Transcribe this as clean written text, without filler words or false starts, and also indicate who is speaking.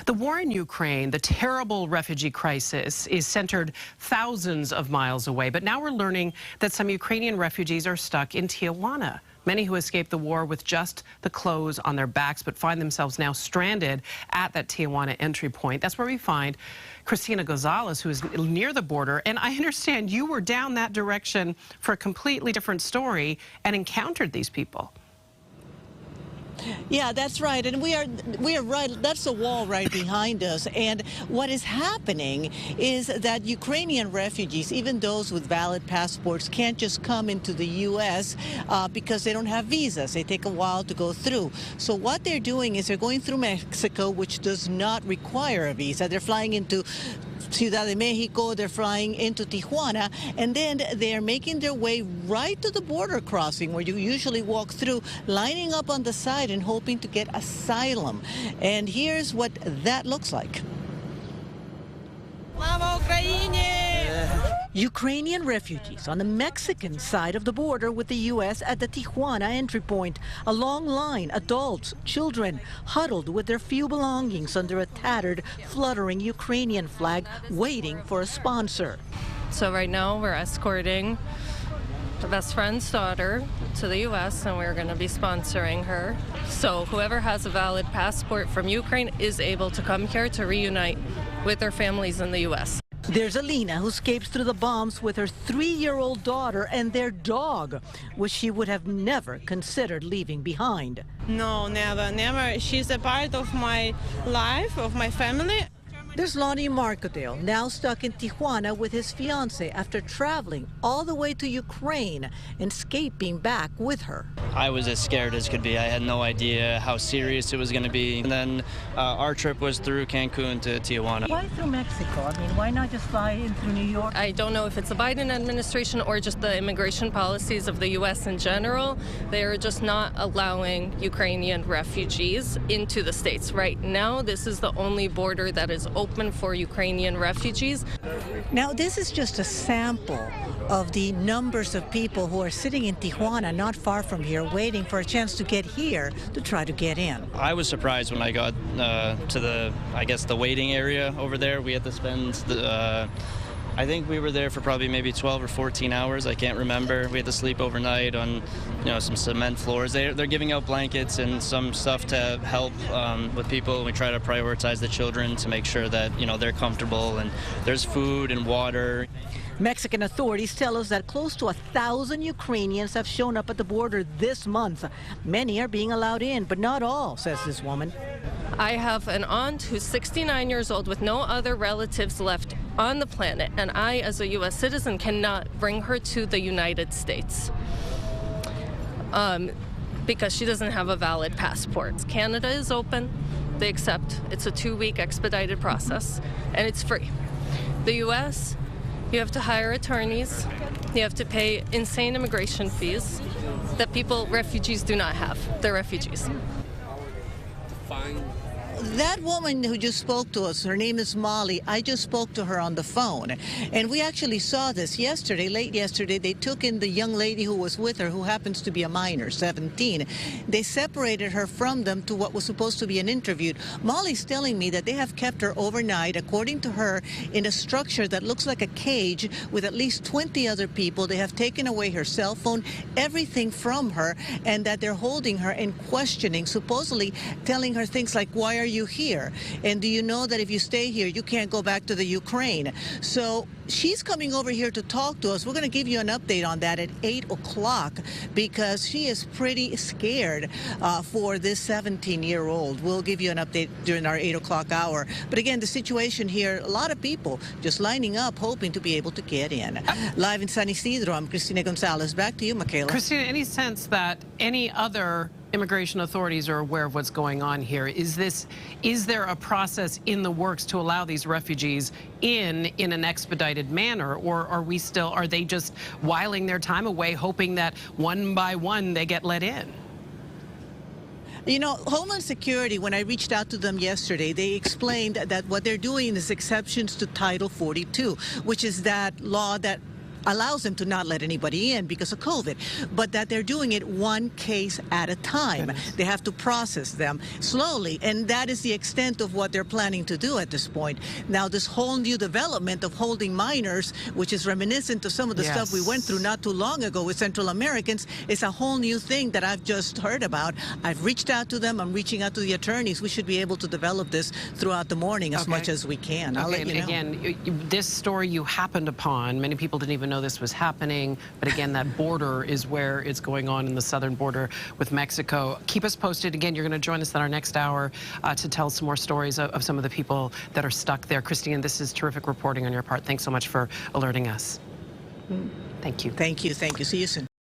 Speaker 1: The war in Ukraine, the terrible refugee crisis, is centered thousands of miles away. But now we're learning that some Ukrainian refugees are stuck in Tijuana. Many who escaped the war with just the clothes on their backs, but find themselves now stranded at that Tijuana entry point. That's where we find Cristina Gonzalez, who is near the border. And I understand you were down that direction for a completely different story and encountered these people.
Speaker 2: Yeah, that's right. And we are right. That's the wall right behind us. And what is happening is that Ukrainian refugees, even those with valid passports, can't just come into the U.S. Because they don't have visas. They take a while to go through. So what they're doing is they're going through Mexico, which does not require a visa. They're flying into Ciudad de Mexico, they're flying into Tijuana, and then they're making their way right to the border crossing where you usually walk through, lining up on the side and hoping to get asylum. And here's what that looks like.
Speaker 3: Slava Ukraini!
Speaker 2: Ukrainian refugees on the Mexican side of the border with the U.S. at the Tijuana entry point. A long line, adults, children, huddled with their few belongings under a tattered, fluttering Ukrainian flag, waiting for a sponsor.
Speaker 4: So right now we're escorting the best friend's daughter to the U.S. and we're going to be sponsoring her. So whoever has a valid passport from Ukraine is able to come here to reunite with their families in the U.S.
Speaker 2: There's Alina, who escapes through the bombs with her 3-year-old daughter and their dog, which she would have never considered leaving behind.
Speaker 3: No, never, never. She's a part of my life, of my family.
Speaker 2: There's Lonnie Marcadale, now stuck in Tijuana with his fiancé after traveling all the way to Ukraine and escaping back with her.
Speaker 5: I was as scared as could be. I had no idea how serious it was going to be. And then our trip was through Cancun to Tijuana.
Speaker 2: Why through Mexico? I mean, why not just fly in through New York?
Speaker 4: I don't know if it's the Biden administration or just the immigration policies of the U.S. in general. They are just not allowing Ukrainian refugees into the States. Right now, this is the only border that is open for Ukrainian refugees.
Speaker 2: Now, this is just a sample of the numbers of people who are sitting in Tijuana, not far from here, waiting for a chance to get here to try to get in.
Speaker 5: I was surprised when I got to the waiting area over there. We had to spend I think we were there for probably maybe 12 or 14 hours. I can't remember. We had to sleep overnight on, some cement floors. They're giving out blankets and some stuff to help with people. We try to prioritize the children to make sure that, they're comfortable and there's food and water.
Speaker 2: Mexican authorities tell us that close to 1,000 Ukrainians have shown up at the border this month. Many are being allowed in, but not all, says this woman.
Speaker 4: I have an aunt who's 69 years old with no other relatives left on the planet, and I, as a U.S. citizen, cannot bring her to the United States because she doesn't have a valid passport. Canada is open. They accept. It's a 2-week expedited process, and it's free. The U.S., you have to hire attorneys. You have to pay insane immigration fees that refugees do not have. They're refugees.
Speaker 2: That woman who just spoke to us, her name is Molly. I just spoke to her on the phone. And we actually saw this yesterday, late yesterday. They took in the young lady who was with her, who happens to be a minor, 17. They separated her from them to what was supposed to be an interview. Molly's telling me that they have kept her overnight, according to her, in a structure that looks like a cage with at least 20 other people. They have taken away her cell phone, everything from her, and that they're holding her and questioning, supposedly telling her things like, why are you here? And do you know that if you stay here, you can't go back to the Ukraine? So she's coming over here to talk to us. We're going to give you an update on that at 8 o'clock because she is pretty scared for this 17-year-old. We'll give you an update during our 8 o'clock hour. But again, the situation here, a lot of people just lining up, hoping to be able to get in. Live in San Isidro, I'm Cristina Gonzalez. Back to you, Michaela.
Speaker 1: Cristina, any sense that any other immigration authorities are aware of what's going on here? Is there a process in the works to allow these refugees in an expedited manner, or are they just whiling their time away, hoping that one by one they get let in?
Speaker 2: Homeland Security, when I reached out to them yesterday, they explained that what they're doing is exceptions to Title 42, which is that law that allows them to not let anybody in because of COVID, but that they're doing it one case at a time. They have to process them slowly, and that is the extent of what they're planning to do at this point. Now, this whole new development of holding minors, which is reminiscent of some of the stuff we went through not too long ago with Central Americans, is a whole new thing that I've just heard about. I've reached out to them. I'm reaching out to the attorneys. We should be able to develop this throughout the morning as much as we can. I'll let you know.
Speaker 1: Again, this story you happened upon, many people didn't even know this was happening, but again, that border is where it's going on in the southern border with Mexico. Keep us posted. Again, you're going to join us in our next hour to tell some more stories of some of the people that are stuck there. Christine, this is terrific reporting on your part. Thanks so much for alerting us. Thank you.
Speaker 2: Thank you. Thank you. See you soon.